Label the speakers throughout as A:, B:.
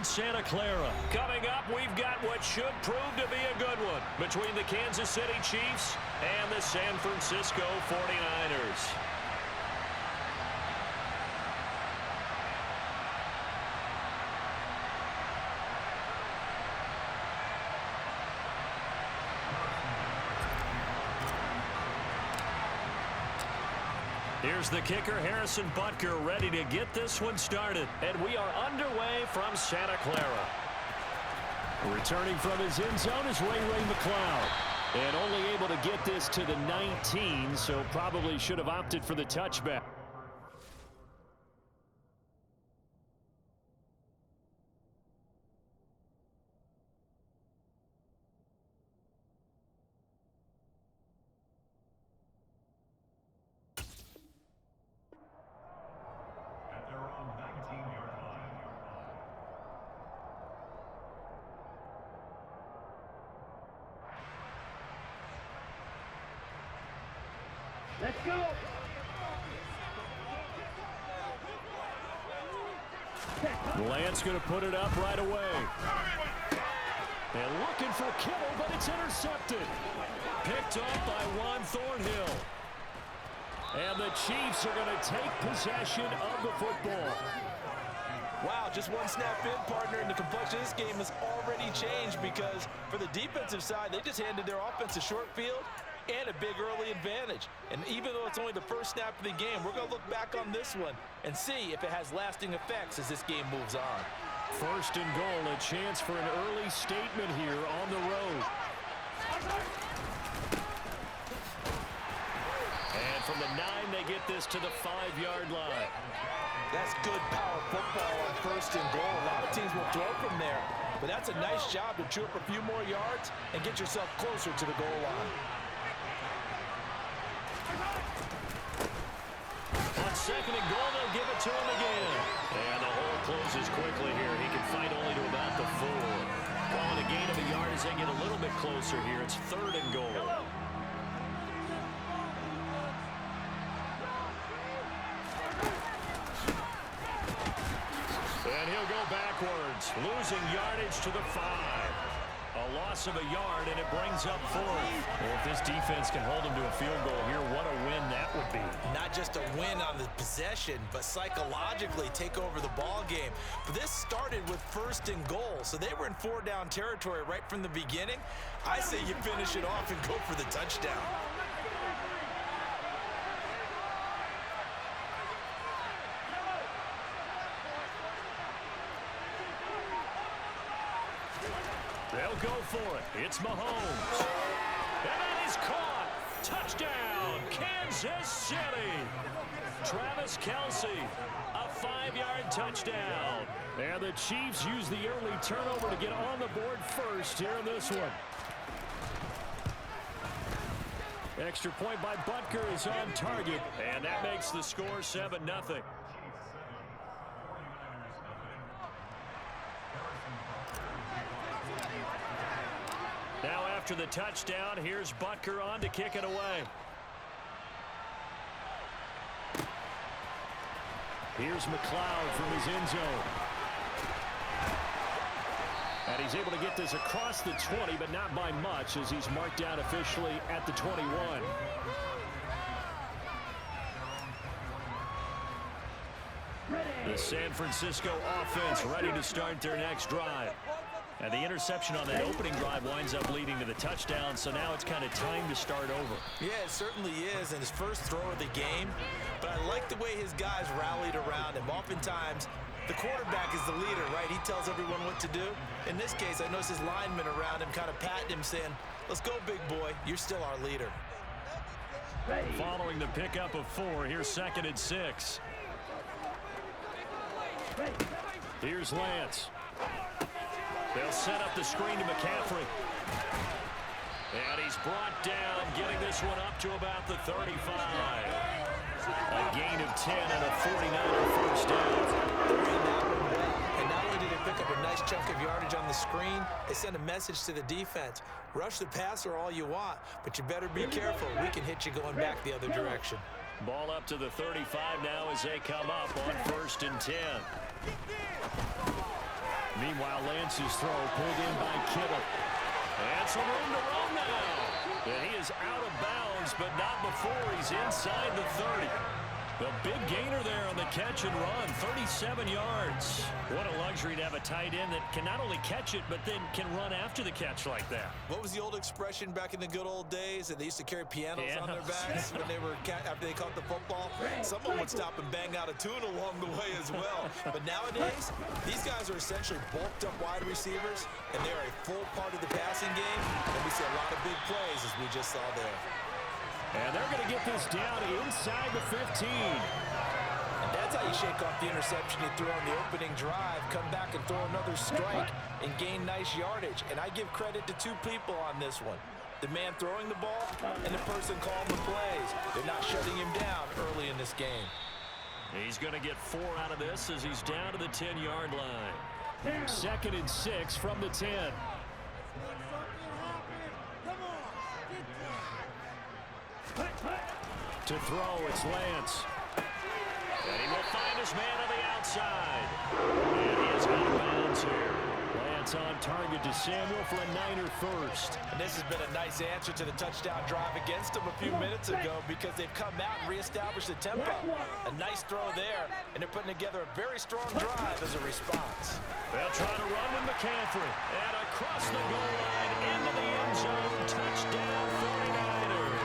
A: in Santa Clara. Coming up, we've got what should prove to be a good one between the Kansas City Chiefs and the San Francisco 49ers. Here's the kicker, Harrison Butker, ready to get this one started. And we are underway from Santa Clara. Returning from his end zone is Ray McCloud. And only able to get this to the 19, so probably should have opted for the touchback.
B: Let's go!
A: Lance going to put it up right away. And looking for Kittle, but it's intercepted. Picked up by Juan Thornhill. And the Chiefs are going to take possession of the football.
C: Wow, just one snap in, partner, and the complexion of this game has already changed because for the defensive side, they just handed their offense a short field and a big early advantage. And even though it's only the first snap of the game, we're going to look back on this one and see if it has lasting effects as this game moves on.
A: First and goal, a chance for an early statement here on the road. And from the 9, they get this to the 5-yard line.
C: That's good power football on first and goal. A lot of teams will throw from there, but that's a nice job to chew up a few more yards and get yourself closer to the goal line.
A: On second and goal, they'll give it to him again. And the hole closes quickly here. He can fight only to about the 4. Calling a gain of a yard as they get a little bit closer here. It's third and goal. And he'll go backwards, losing yardage to the 5. A loss of a yard, and it brings up 4th. Well, if this defense can hold him to a field goal here, what a win that would be.
C: Not just a win on the possession, but psychologically take over the ball game. But this started with first and goal, so they were in 4-down territory right from the beginning. I say you finish it off and go for the touchdown.
A: They'll go for it. It's Mahomes. And it is caught. Touchdown, Kansas City. Travis Kelce, a 5-yard touchdown. And the Chiefs use the early turnover to get on the board first here in this one. Extra point by Butker is on target, and that makes the score 7-0. Now after the touchdown, here's Butker on to kick it away. Here's McCloud from his end zone. And he's able to get this across the 20, but not by much as he's marked down officially at the 21. The San Francisco offense ready to start their next drive. And the interception on that opening drive winds up leading to the touchdown, so now it's kind of time to start over.
C: Yeah, it certainly is, and his first throw of the game. But I like the way his guys rallied around him. Oftentimes, the quarterback is the leader, right? He tells everyone what to do. In this case, I noticed his linemen around him kind of patting him, saying, let's go, big boy. You're still our leader.
A: Following the pickup of 4, here's 2nd and 6. Here's Lance. They'll set up the screen to McCaffrey. And he's brought down, getting this one up to about the 35. A gain of 10 and a 49er first down.
C: And not only did they pick up a nice chunk of yardage on the screen, they sent a message to the defense. Rush the passer all you want, but you better be careful. We can hit you going back the other direction.
A: Ball up to the 35 now as they come up on 1st and 10. Meanwhile, Lance's throw pulled in by Kittle. And some room to run now. And he is out of bounds, but not before he's inside the 30. The big gainer there on the catch and run, 37 yards. What a luxury to have a tight end that can not only catch it, but then can run after the catch like that.
C: What was the old expression back in the good old days? That they used to carry pianos on their backs when they were after they caught the football. Someone would stop and bang out a tune along the way as well. But nowadays, these guys are essentially bulked up wide receivers, and they're a full part of the passing game. And we see a lot of big plays, as we just saw there.
A: And they're going to get this down inside the 15.
C: And that's how you shake off the interception you threw on the opening drive, come back and throw another strike and gain nice yardage. And I give credit to two people on this one. The man throwing the ball and the person calling the plays. They're not shutting him down early in this game.
A: He's going to get 4 out of this as he's down to the 10-yard line. 2nd and 6 from the 10. To throw, it's Lance. And he will find his man on the outside. And he is out of bounds here. Lance on target to Samuel for a Niner first.
C: And this has been a nice answer to the touchdown drive against them a few minutes ago because they've come out and reestablished the tempo. A nice throw there, and they're putting together a very strong drive as a response.
A: They'll try to run with McCaffrey. And across the goal line into the end zone. Touchdown 49ers.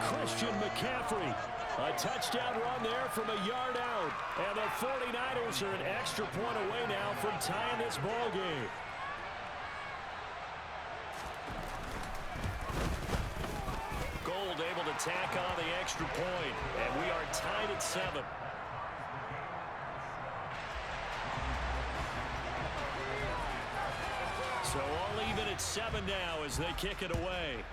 A: Christian McCaffrey. A touchdown run there from a yard out. And the 49ers are an extra point away now from tying this ball game. Gold able to tack on the extra point. And we are tied at 7. So all even at 7 now as they kick it away.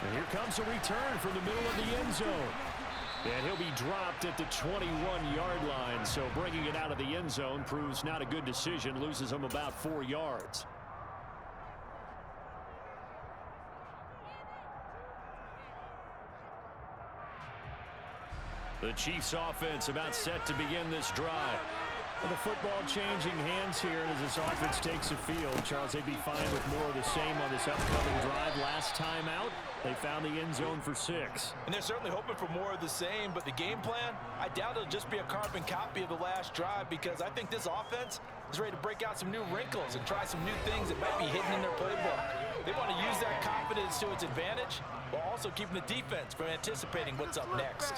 A: And here comes a return from the middle of the end zone. And he'll be dropped at the 21-yard line. So bringing it out of the end zone proves not a good decision. Loses him about 4 yards. The Chiefs offense about set to begin this drive. Well, the football changing hands here as this offense takes the field. Charles, they'd be fine with more of the same on this upcoming drive. Last time out, they found the end zone for 6.
C: And they're certainly hoping for more of the same, but the game plan, I doubt it'll just be a carbon copy of the last drive because I think this offense is ready to break out some new wrinkles and try some new things that might be hidden in their playbook. They want to use that confidence to its advantage while also keeping the defense from anticipating what's up next.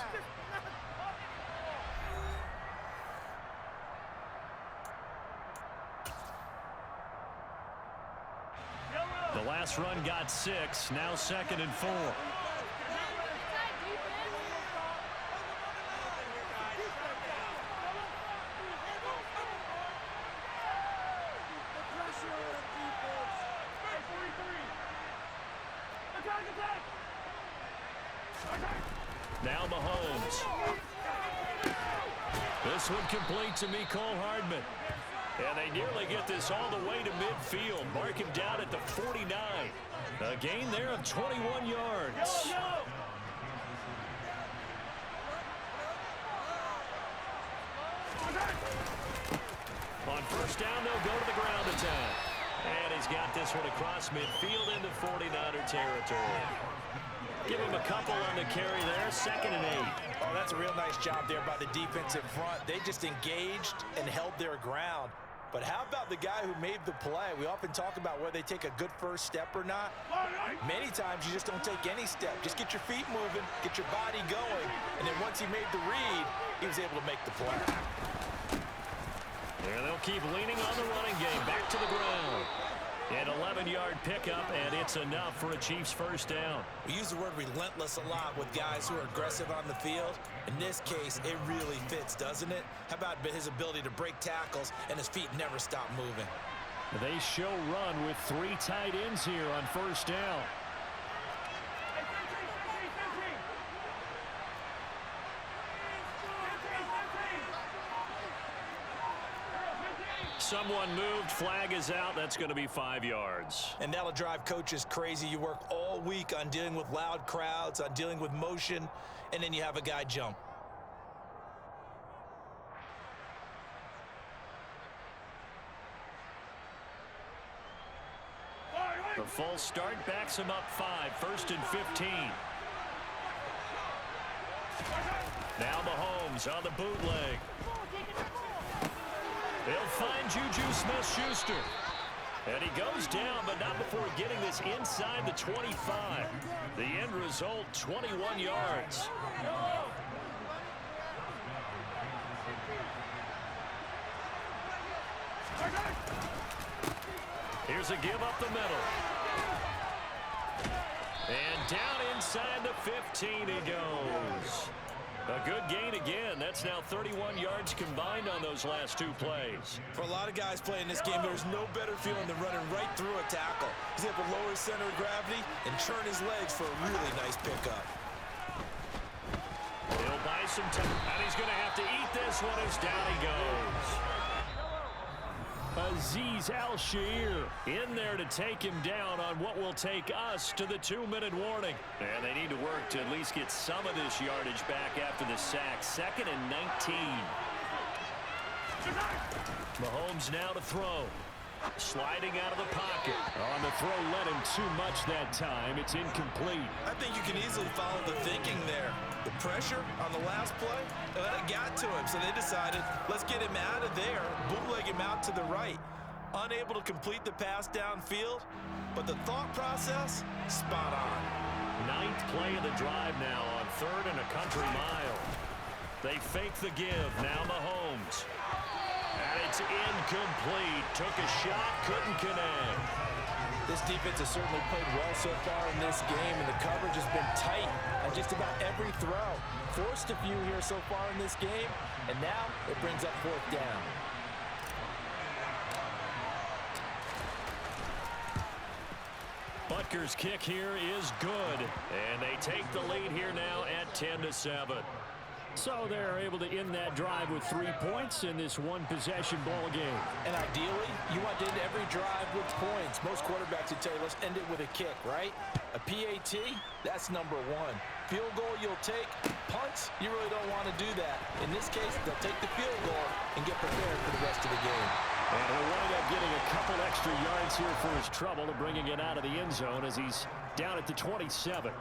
A: The last run got 6, now 2nd and 4. Now Mahomes. This one complete to Mecole Hardman. And they nearly get this all the way to midfield. Mark him down at the 49. A gain there of 21 yards. On first down, they'll go to the ground attack. And he's got this one across midfield into 49er territory. Give him a couple on the carry there, 2nd and 8.
C: Oh, that's a real nice job there by the defensive front. They just engaged and held their ground. But how about the guy who made the play? We often talk about whether they take a good first step or not. Many times you just don't take any step. Just get your feet moving, get your body going, and then once he made the read, he was able to make the play.
A: There they'll keep leaning on the running game. Back to the ground. An 11-yard pickup, and it's enough for a Chiefs first down.
C: We use the word relentless a lot with guys who are aggressive on the field. In this case, it really fits, doesn't it? How about his ability to break tackles and his feet never stop moving?
A: They show run with 3 tight ends here on first down. Someone moved, flag is out. That's going to be 5 yards.
C: And that'll drive coaches crazy. You work all week on dealing with loud crowds, on dealing with motion, and then you have a guy jump.
A: The full start backs him up 5, 1st and 15. Now Mahomes on the bootleg. They'll find Juju Smith-Schuster. And he goes down, but not before getting this inside the 25. The end result, 21 yards. Here's a give up the middle. And down inside the 15 he goes. A good gain again. That's now 31 yards combined on those last 2 plays.
C: For a lot of guys playing this game, there's no better feeling than running right through a tackle. He's able to lower his center of gravity and churn his legs for a really nice pickup.
A: He'll buy some time, and he's going to have to eat this one as down he goes. Azeez Al-Shaair in there to take him down on what will take us to the 2-minute warning. And they need to work to at least get some of this yardage back after the sack. 2nd and 19. Mahomes now to throw. Sliding out of the pocket. On the throw, let him too much that time. It's incomplete.
C: I think you can easily follow the thinking there. The pressure on the last play, it got to him, so they decided, let's get him out of there, bootleg him out to the right. Unable to complete the pass downfield, but the thought process, spot on.
A: 9th play of the drive now on 3rd and a country mile. They fake the give, now Mahomes. And it's incomplete. Took a shot, couldn't connect.
C: This defense has certainly played well so far in this game, and the coverage has been tight on just about every throw. Forced a few here so far in this game, and now it brings up 4th down.
A: Butker's kick here is good, and they take the lead here now at 10-7. So they're able to end that drive with 3 points in this one-possession ball game.
C: And ideally, you want to end every drive with points. Most quarterbacks would tell you, let's end it with a kick, right? A PAT, that's number 1. Field goal you'll take. Punts, you really don't want to do that. In this case, they'll take the field goal and get prepared for the rest of the game.
A: And he'll wind up getting a couple extra yards here for his trouble to bringing it out of the end zone as he's down at the 27.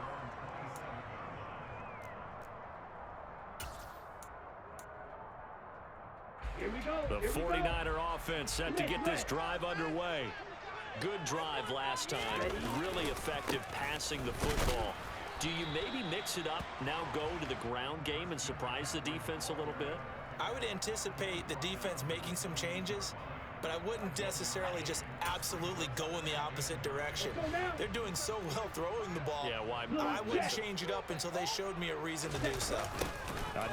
A: The 49er offense set to get this drive underway. Good drive last time. Really effective passing the football. Do you maybe mix it up, now go to the ground game and surprise the defense a little bit?
C: I would anticipate the defense making some changes, but I wouldn't necessarily just absolutely go in the opposite direction. They're doing so well throwing the ball.
A: Yeah, why?
C: I wouldn't change it up until they showed me a reason to do so.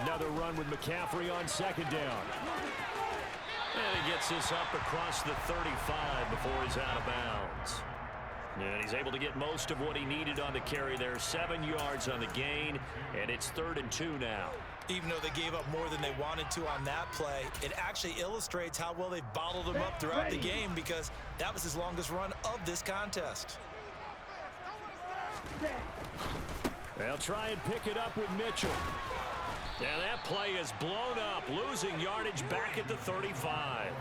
A: Another run with McCaffrey on 2nd down. And he gets this up across the 35 before he's out of bounds. And he's able to get most of what he needed on the carry there. 7 yards on the gain, and it's 3rd and 2 now.
C: Even though they gave up more than they wanted to on that play, it actually illustrates how well they've bottled him up throughout the game, because that was his longest run of this contest.
A: They'll try and pick it up with Mitchell. And that play is blown up, losing yardage back at the 35.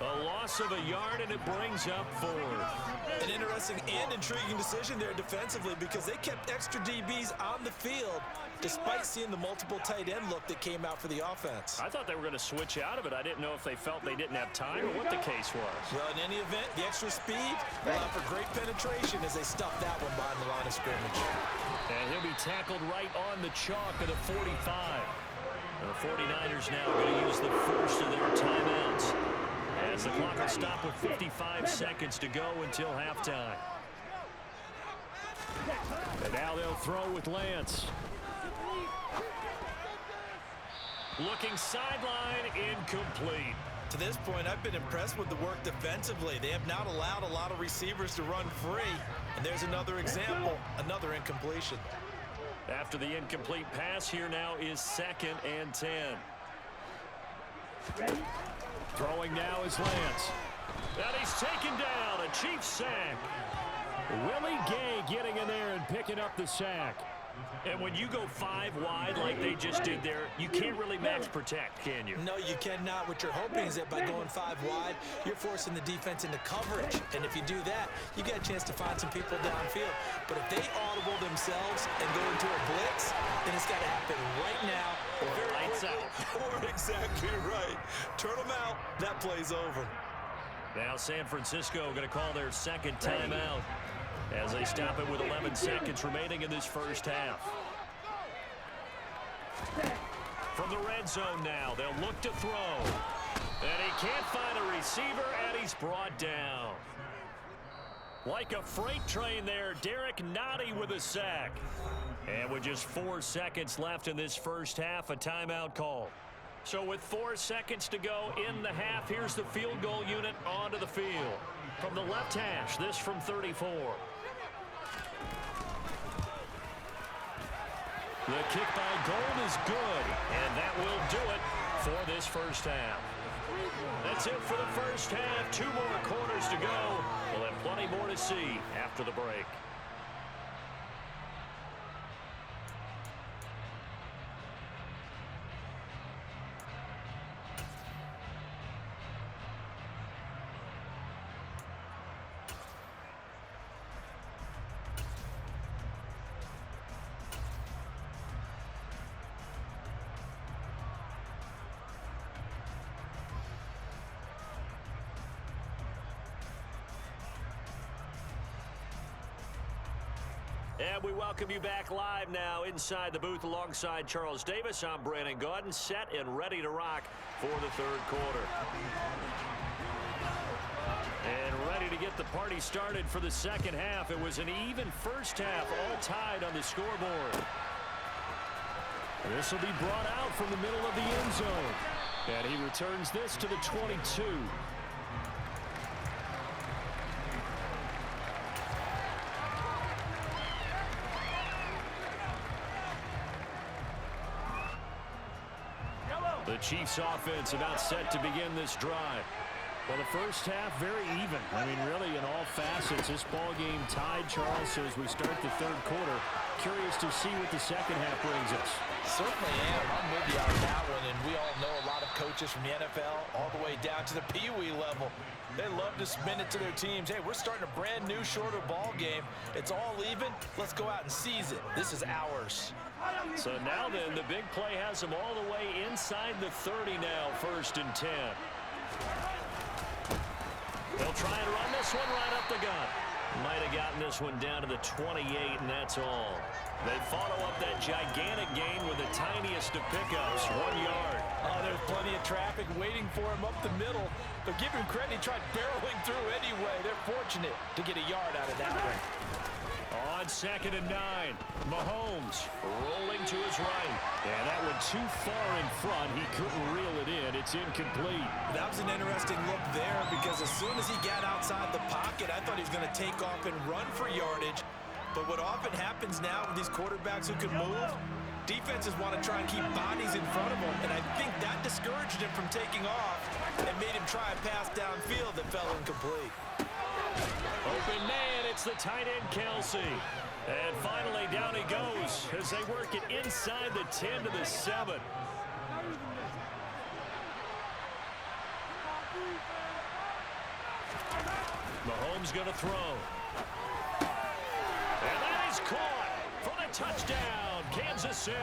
A: A loss of a yard, and it brings up 4th.
C: An interesting and intriguing decision there defensively, because they kept extra DBs on the field despite seeing the multiple tight end look that came out for the offense.
A: I thought they were going to switch out of it. I didn't know if they felt they didn't have time or what the case was.
C: Well, in any event, the extra speed allowed for great penetration as they stuffed that one behind the line of scrimmage.
A: And he'll be tackled right on the chalk of the 45. The 49ers now going to use the first of their timeouts, as the clock will stop with 55 seconds to go until halftime. And now they'll throw with Lance. Looking sideline, incomplete.
C: To this point, I've been impressed with the work defensively. They have not allowed a lot of receivers to run free. And there's another example, another incompletion.
A: After the incomplete pass, here now is 2nd and 10. Throwing now is Lance. And he's taken down, a Chiefs sack. Willie Gay getting in there and picking up the sack. And when you go 5 wide like they just did there, you can't really max protect, can you?
C: No, you cannot. What you're hoping is that by going 5 wide, you're forcing the defense into coverage. And if you do that, you get a chance to find some people downfield. But if they audible themselves and go into a blitz, then it's got to happen right now. Or
A: lights out.
C: Or exactly right. Turn them out. That play's over.
A: Now San Francisco going to call their second timeout as they stop it with 11 seconds remaining in this first half. From the red zone now, they'll look to throw. And he can't find a receiver, and he's brought down. Like a freight train there, J-Atk313 with a sack. And with just 4 seconds left in this first half, a timeout call. So with 4 seconds to go in the half, here's the field goal unit onto the field. From the left hash, this from 34. The kick by Gold is good, and that will do it for this first half. That's it for the first half. 2 more quarters to go. We'll have plenty more to see after the break. And we welcome you back live now inside the booth alongside Charles Davis. I'm Brandon Gaudin, set and ready to rock for the third quarter. And ready to get the party started for the second half. It was an even first half, all tied on the scoreboard. This will be brought out from the middle of the end zone. And he returns this to the 22. The Chiefs offense about set to begin this drive. Well, the first half very even. I mean, really in all facets, this ball game tied, Charles. So as we start the third quarter, curious to see what the second half brings us.
C: Certainly am. I'm with you on that one. And we all know a lot of coaches from the NFL all the way down to the Pee-wee level. They love to spin it to their teams. Hey, we're starting a brand new, shorter ball game. It's all even. Let's go out and seize it. This is ours.
A: So now then, the big play has them all the way inside the 30 now, 1st and 10. They'll try and run this one right up the gut. Might have gotten this one down to the 28, and that's all. They follow up that gigantic gain with the tiniest of pickups, 1 yard.
C: Oh, there's plenty of traffic waiting for him up the middle. But give him credit, he tried barreling through anyway. They're fortunate to get a yard out of that one.
A: On 2nd and 9, Mahomes rolling to his right. And that one too far in front. He couldn't reel it in. It's incomplete.
C: That was an interesting look there because as soon as he got outside the pocket, I thought he was going to take off and run for yardage. But what often happens now with these quarterbacks who can move, defenses want to try and keep bodies in front of them. And I think that discouraged him from taking off and made him try a pass downfield that fell incomplete.
A: Open man, it's the tight end, Kelsey. And finally, down he goes as they work it inside the 10 to the 7. Mahomes going to throw. And that is caught for the touchdown, Kansas City.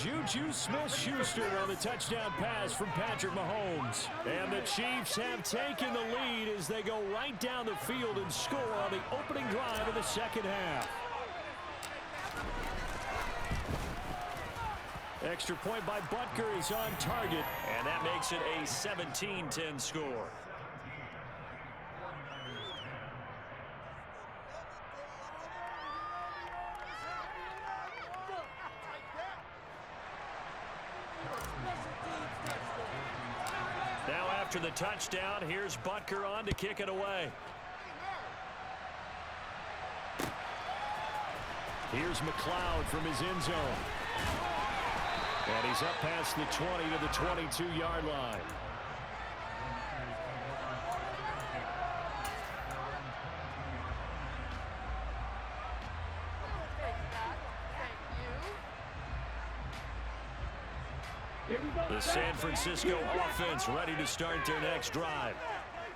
A: Juju Smith-Schuster on the touchdown pass from Patrick Mahomes. And the Chiefs have taken the lead as they go right down the field and score on the opening drive of the second half. Extra point by Butker is on target, and that makes it a 17-10 score. Now after the touchdown, here's Butker on to kick it away. Here's McLeod from his end zone. And he's up past the 20 to the 22-yard line. The San Francisco offense ready to start their next drive.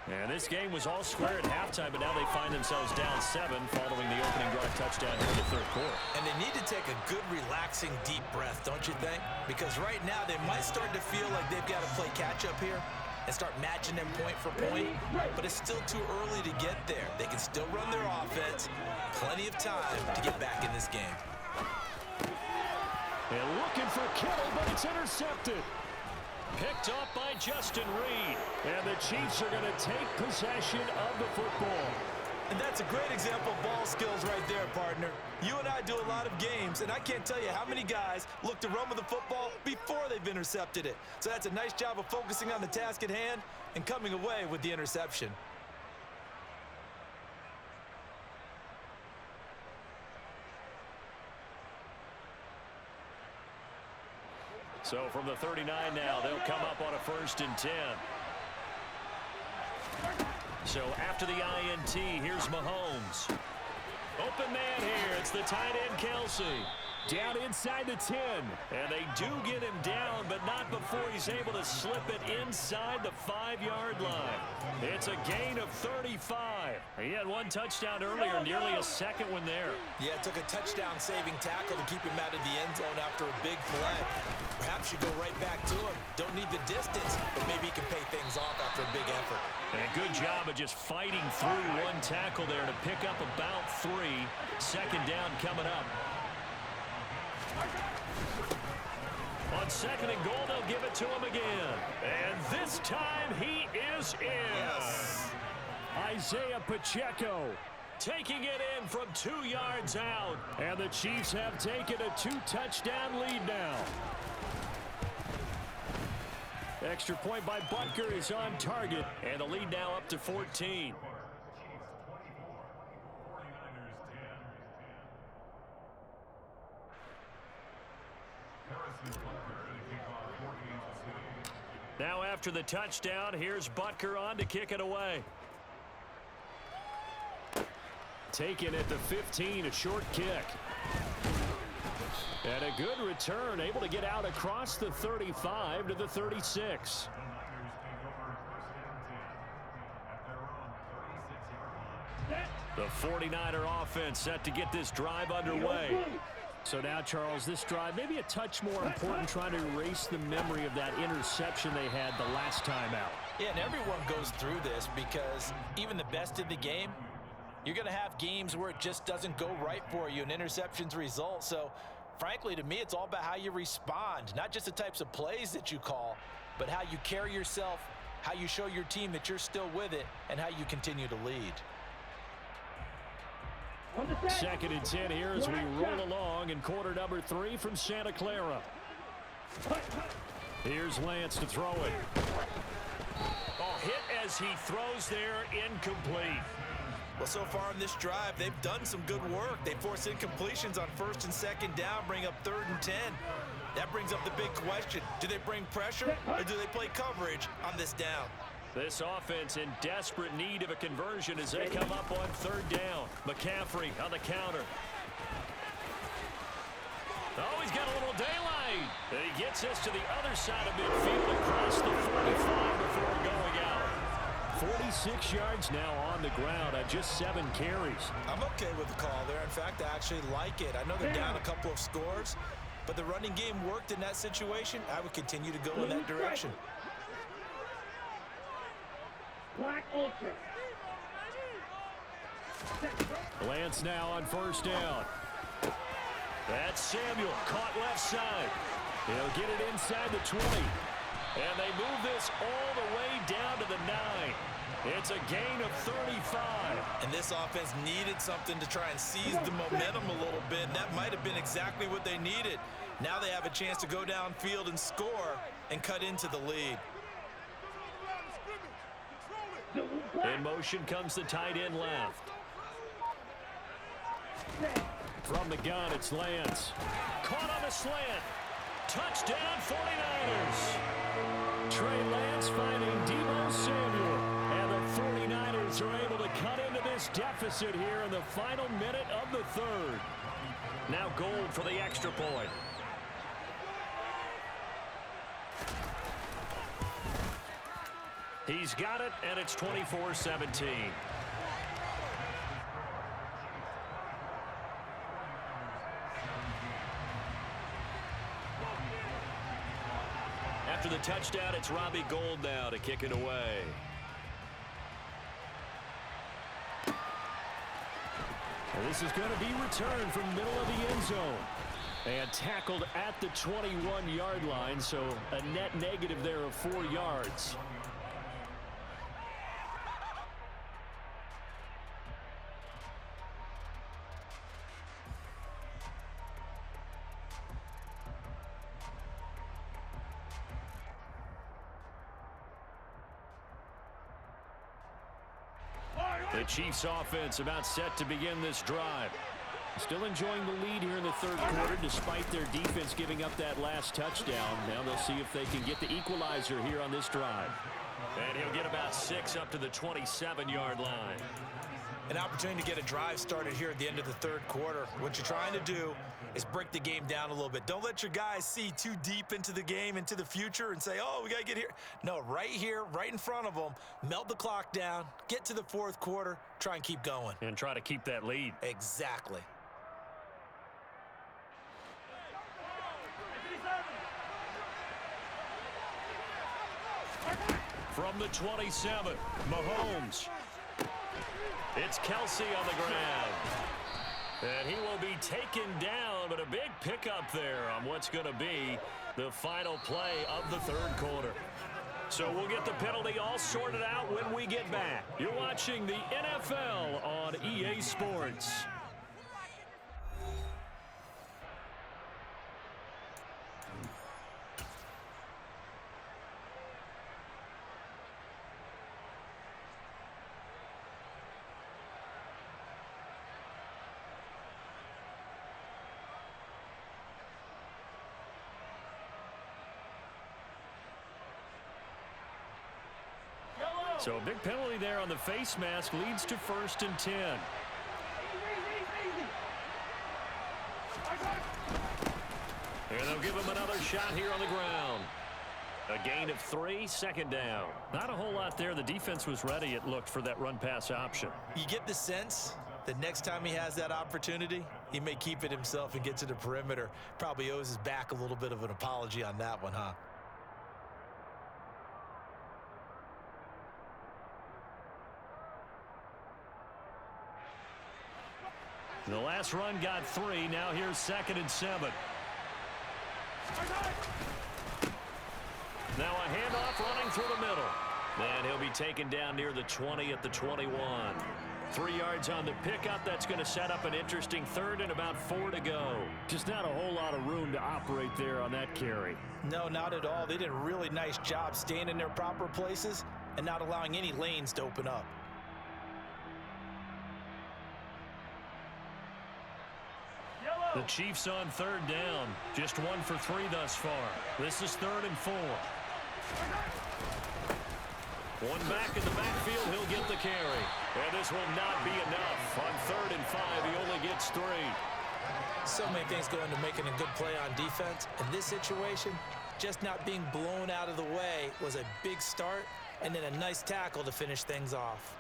A: And this game was all square at halftime, but now they find themselves down 7 following the opening drive touchdown in the third quarter.
C: And they need to take a good, relaxing, deep breath, don't you think? Because right now they might start to feel like they've got to play catch-up here and start matching them point for point, but it's still too early to get there. They can still run their offense. Plenty of time to get back in this game.
A: And looking for Kittle, but it's intercepted. Picked up by Justin Reed. And the Chiefs are going to take possession of the football.
C: And that's a great example of ball skills right there, partner. You and I do a lot of games, and I can't tell you how many guys look to run with the football before they've intercepted it. So that's a nice job of focusing on the task at hand and coming away with the interception.
A: So from the 39 now, they'll come up on a 1st and 10. So after the INT, here's Mahomes. Open man here. It's the tight end, Kelsey. Down inside the 10. And they do get him down, but not before he's able to slip it inside the 5-yard line. It's a gain of 35. He had 1 touchdown earlier, nearly a second one there.
C: Yeah, it took a touchdown-saving tackle to keep him out of the end zone after a big play. Perhaps you go right back to him. Don't need the distance, but maybe he can pay things off after a big effort.
A: And a good job of just fighting through 1 tackle there to pick up about 3. 2nd down coming up. On 2nd and goal, they'll give it to him again. And this time he is in.
C: Yes.
A: Isaiah Pacheco taking it in from 2 yards out. And the Chiefs have taken a 2-touchdown lead now. Extra point by Butker is on target. And the lead now up to 14. Now after the touchdown, here's Butker on to kick it away. Taken at the 15, a short kick. And a good return, able to get out across the 35 to the 36. The 49er offense set to get this drive underway. So now, Charles, this drive maybe a touch more important, trying to erase the memory of that interception they had the last time out.
C: Yeah, and everyone goes through this because even the best in the game, you're going to have games where it just doesn't go right for you and interceptions result. So, frankly, to me, it's all about how you respond, not just the types of plays that you call, but how you carry yourself, how you show your team that you're still with it, and how you continue to lead.
A: 2nd and 10 here as we roll along in quarter number 3 from Santa Clara. Here's Lance to throw it. Oh, hit as he throws there, incomplete.
C: Well, so far on this drive, they've done some good work. They force incompletions on 1st and 2nd down, bring up 3rd and 10. That brings up the big question. Do they bring pressure or do they play coverage on this down?
A: This offense in desperate need of a conversion as they come up on 3rd down. McCaffrey on the counter. Oh, he's got a little daylight. And he gets us to the other side of midfield across the 45 before going out. 46 yards now on the ground on just 7 carries.
C: I'm okay with the call there. In fact, I actually like it. I know they're down a couple of scores, but the running game worked in that situation. I would continue to go in that direction.
B: Black Ultra.
A: Lance now on 1st down. That's Samuel, caught left side. He'll get it inside the 20. And they move this all the way down to the 9. It's a gain of 35.
C: And this offense needed something to try and seize the momentum a little bit. And that might have been exactly what they needed. Now they have a chance to go downfield and score and cut into the lead.
A: In motion comes the tight end left. From the gun, it's Lance. Caught on the slant. Touchdown, 49ers. Trey Lance finding Deebo Samuel. And the 49ers are able to cut into this deficit here in the final minute of the 3rd. Now Gold for the extra point. He's got it, and it's 24-17. After the touchdown, it's Robbie Gould now to kick it away.
D: And this is going to be returned from middle of the end zone. And tackled at the 21-yard line, so a net negative there of 4 yards.
A: The Chiefs offense about set to begin this drive.
D: Still enjoying the lead here in the third quarter despite their defense giving up that last touchdown. Now they'll see if they can get the equalizer here on this drive.
A: And he'll get about 6 up to the 27-yard line.
C: An opportunity to get a drive started here at the end of the third quarter. What you're trying to do is break the game down a little bit. Don't let your guys see too deep into the game, into the future, and say, oh, we got to get here. No, right here, right in front of them, melt the clock down, get to the fourth quarter, try and keep going.
A: And try to keep that lead.
C: Exactly.
A: From the 27, Mahomes. It's Kelsey on the ground. And he will be taken down, but a big pickup there on what's going to be the final play of the third quarter. So we'll get the penalty all sorted out when we get back. You're watching the NFL on EA Sports. So a big penalty there on the face mask leads to 1st and 10. And they'll give him another shot here on the ground. A gain of 3, 2nd down. Not a whole lot there. The defense was ready, it looked, for that run-pass option.
C: You get the sense that next time he has that opportunity, he may keep it himself and get to the perimeter. Probably owes his back a little bit of an apology on that one, huh?
A: The last run got 3. Now here's 2nd and 7. Now a handoff running through the middle. And he'll be taken down near the 20 at the 21. 3 yards on the pickup. That's going to set up an interesting 3rd and about 4 to go.
D: Just not a whole lot of room to operate there on that carry.
C: No, not at all. They did a really nice job staying in their proper places and not allowing any lanes to open up.
A: The Chiefs on 3rd down. Just 1 for 3 thus far. This is 3rd and 4. One back in the backfield. He'll get the carry. And this will not be enough. On 3rd and 5, he only gets 3.
C: So many things go into making a good play on defense. In this situation, just not being blown out of the way was a big start, and then a nice tackle to finish things off.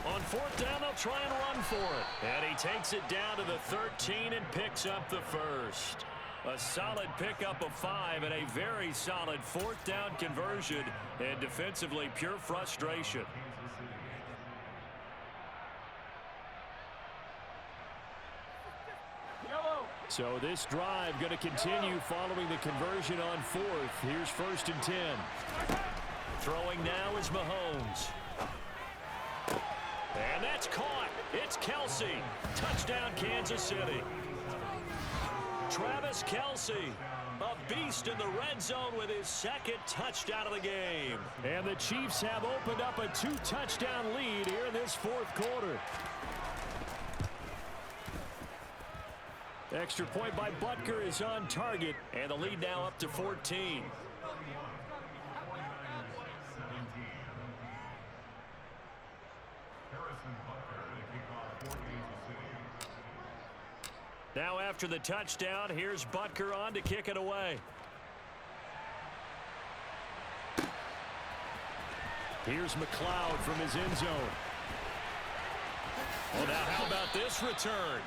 A: On 4th down, they'll try and run for it. And he takes it down to the 13 and picks up the 1st. A solid pickup of 5 and a very solid 4th down conversion. And defensively, pure frustration.
D: So this drive going to continue following the conversion on 4th. Here's 1st and 10.
A: Throwing now is Mahomes. And that's caught. It's Kelsey. Touchdown, Kansas City. Travis Kelsey, a beast in the red zone with his 2nd touchdown of the game.
D: And the Chiefs have opened up a 2-touchdown lead here in this 4th quarter. Extra point by Butker is on target, and the lead now up to 14. Now after the touchdown, here's Butker on to kick it away. Here's McLeod from his end zone. Well, now how about this return?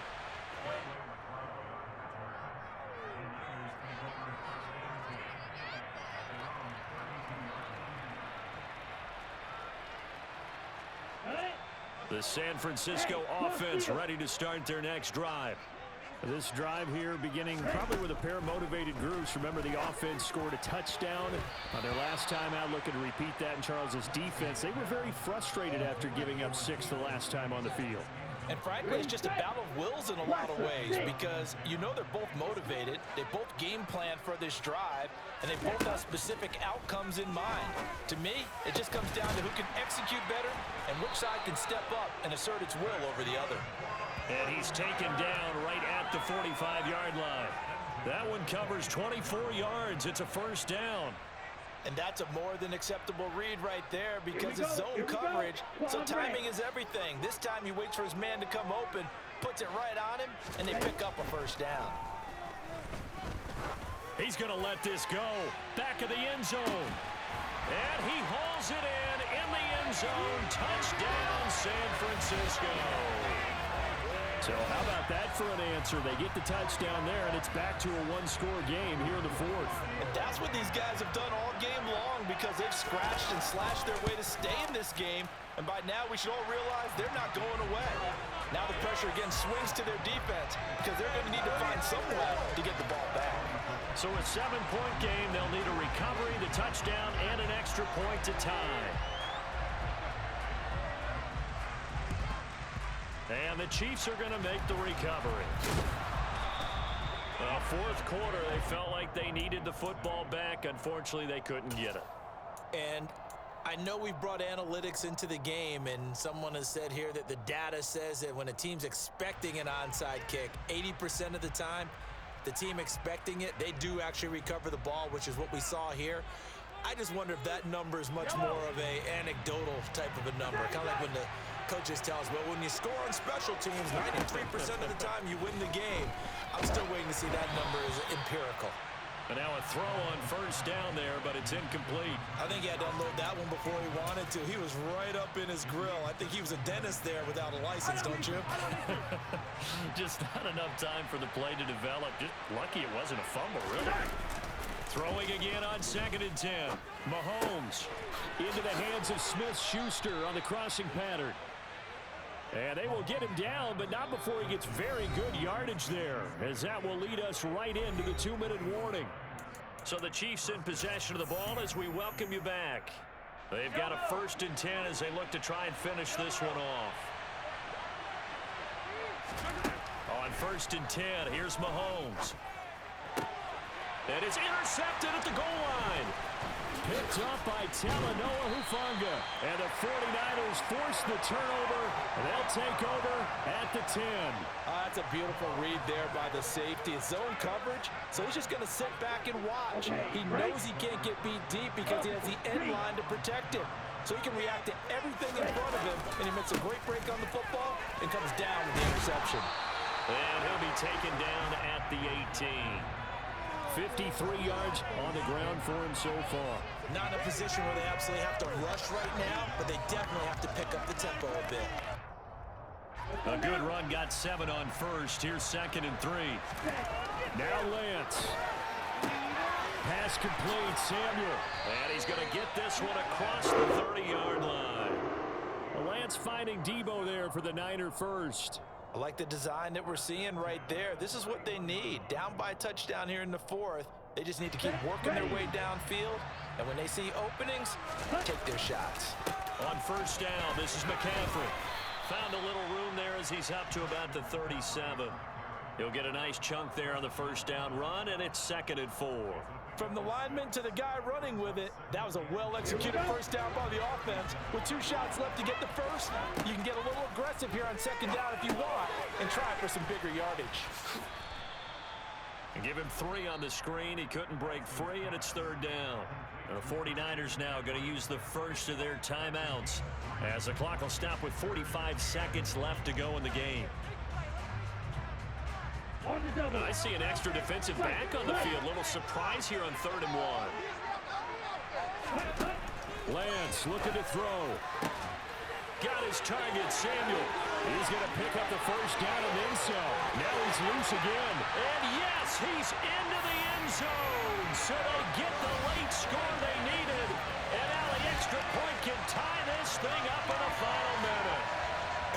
D: The San Francisco offense ready to start their next drive. This drive here beginning probably with a pair of motivated groups. Remember, the offense scored a touchdown on their last time out, looking to repeat that in Charles's defense. They were very frustrated after giving up 6 the last time on the field.
C: And frankly, it's just a battle of wills in a lot of ways because you know they're both motivated. They both game plan for this drive, and they both have specific outcomes in mind. To me, it just comes down to who can execute better and which side can step up and assert its will over the other.
D: And he's taken down right at the 45-yard line. That one covers 24 yards. It's a first down.
C: And that's a more than acceptable read right there because it's zone coverage, so timing is everything. This time he waits for his man to come open, puts it right on him, and they pick up a first down.
D: He's going to let this go. Back of the end zone. And he hauls it in the end zone. Touchdown, San Francisco. So how about that for an answer? They get the touchdown there, and it's back to a one-score game here in the fourth.
C: And that's what these guys have done all game long because they've scratched and slashed their way to stay in this game. And by now, we should all realize they're not going away. Now the pressure again swings to their defense because they're going to need to find some way to get the ball back.
D: So a 7-point game, they'll need a recovery, the touchdown, and an extra point to tie. And the Chiefs are going to make the recovery. Fourth quarter, they felt like they needed the football back. Unfortunately, they couldn't get it.
C: And I know we've brought analytics into the game, and someone has said here that the data says that when a team's expecting an onside kick, 80% of the time, the team expecting it, they do actually recover the ball, which is what we saw here. I just wonder if that number is much more of a anecdotal type of a number. Kind of like when the coaches tell us, well, when you score on special teams, 93% of the time you win the game. I'm still waiting to see that number is empirical.
D: And now a throw on first down there, but it's incomplete.
C: I think he had to unload that one before he wanted to. He was right up in his grill. I think he was a dentist there without a license, don't you?
D: Just not enough time for the play to develop. Just lucky it wasn't a fumble, really. Throwing again on 2nd and 10. Mahomes into the hands of Smith-Schuster on the crossing pattern. And they will get him down, but not before he gets very good yardage there, as that will lead us right into the 2-minute warning. So the Chiefs in possession of the ball as we welcome you back. They've got a 1st and 10 as they look to try and finish this one off. On 1st and 10, here's Mahomes. And it's intercepted at the goal line. Picked up by Talanoa Hufanga. And the 49ers force the turnover. And they'll take over at the 10.
C: That's a beautiful read there by the safety. It's zone coverage, so he's just going to sit back and watch. He knows he can't get beat deep because he has the end line to protect him. So he can react to everything in front of him, and he makes a great break on the football and comes down with the interception.
D: And he'll be taken down at the 18. 53 yards on the ground for him so far.
C: Not in a position where they absolutely have to rush right now, but they definitely have to pick up the tempo a bit.
D: A good run, got 7 on first. Here's 2nd and 3. Now Lance. Pass complete, Samuel. And he's going to get this one across the 30-yard line. Lance finding Debo there for the Niner first.
C: I like the design that we're seeing right there. This is what they need. Down by a touchdown here in the 4th. They just need to keep working their way downfield. And when they see openings, take their shots.
D: On 1st down, this is McCaffrey. Found a little room there as he's up to about the 37. He'll get a nice chunk there on the 1st down run, and it's 2nd and 4.
C: From the lineman to the guy running with it, that was a well-executed 1st down by the offense. With 2 shots left to get the first, you can get a little aggressive here on 2nd down if you want and try for some bigger yardage.
D: Give him 3 on the screen. He couldn't break free, and it's 3rd down. And the 49ers now going to use the first of their timeouts as the clock will stop with 45 seconds left to go in the game. I see an extra defensive back on the field. Little surprise here on 3rd and 1.
A: Lance looking to throw. Got his target, Samuel. He's going to pick up the first down and then some. Now he's loose again.
D: And yes, he's into the end zone. So they get the late score they needed. And now the extra point can tie this thing up in the final minute.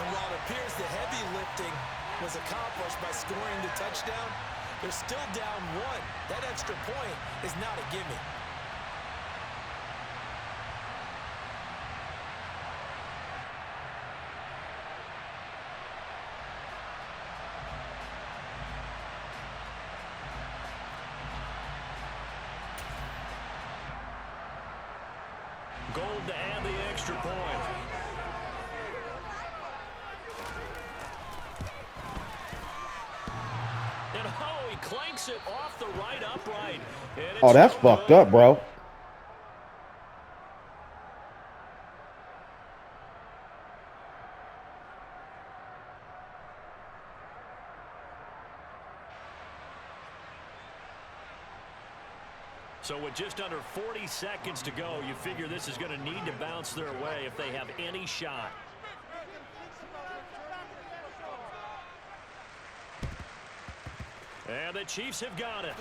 C: And while it appears the heavy lifting was accomplished by scoring the touchdown, they're still down 1. That extra point is not a gimme.
D: Gold to add the extra point. And oh, he clanks it off the right upright.
E: Oh, that's fucked up, bro.
D: So with just under 40 seconds to go, you figure this is going to need to bounce their way if they have any shot. And the Chiefs have got it.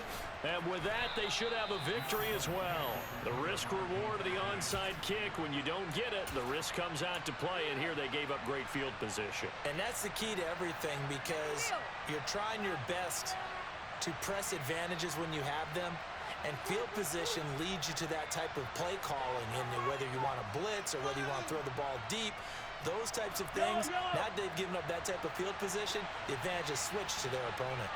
D: And with that, they should have a victory as well. The risk-reward of the onside kick, when you don't get it, the risk comes out to play, and here they gave up great field position.
C: And that's the key to everything, because you're trying your best to press advantages when you have them. And field position leads you to that type of play calling, and whether you want to blitz or whether you want to throw the ball deep, those types of things. Now they've given up that type of field position, the advantage is switched to their opponent.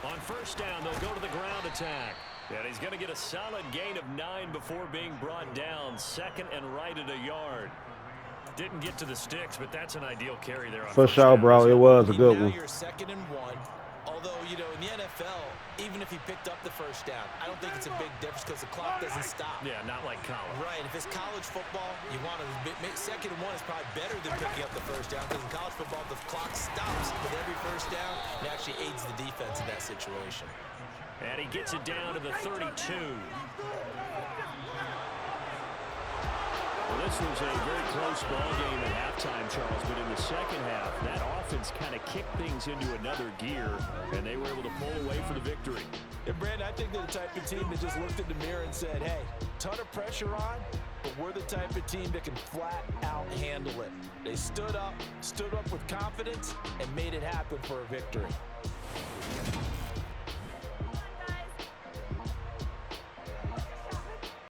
D: On first down, they'll go to the ground attack. And he's going to get a solid gain of 9 before being brought down. 2nd and right at a yard. Didn't get to the sticks, but that's an ideal carry there.
E: For sure, bro. It was a good one.
C: Now you're 2nd and 1. Although, you know, in the NFL, even if he picked up the first down, I don't think it's a big difference because the clock doesn't stop.
D: Yeah, not like college.
C: Right. If it's college football, you want to make 2nd and 1 is probably better than picking up the first down, because in college football, the clock stops with every first down. It actually aids the defense in that situation.
D: And he gets it down to the 32. Well, this was a very close ball game at halftime, Charles, but in the second half, that offense kind of kicked things into another gear, and they were able to pull away for the victory.
C: And, Brandon, I think they're the type of team that just looked in the mirror and said, hey, ton of pressure on, but we're the type of team that can flat out handle it. They stood up with confidence, and made it happen for a victory.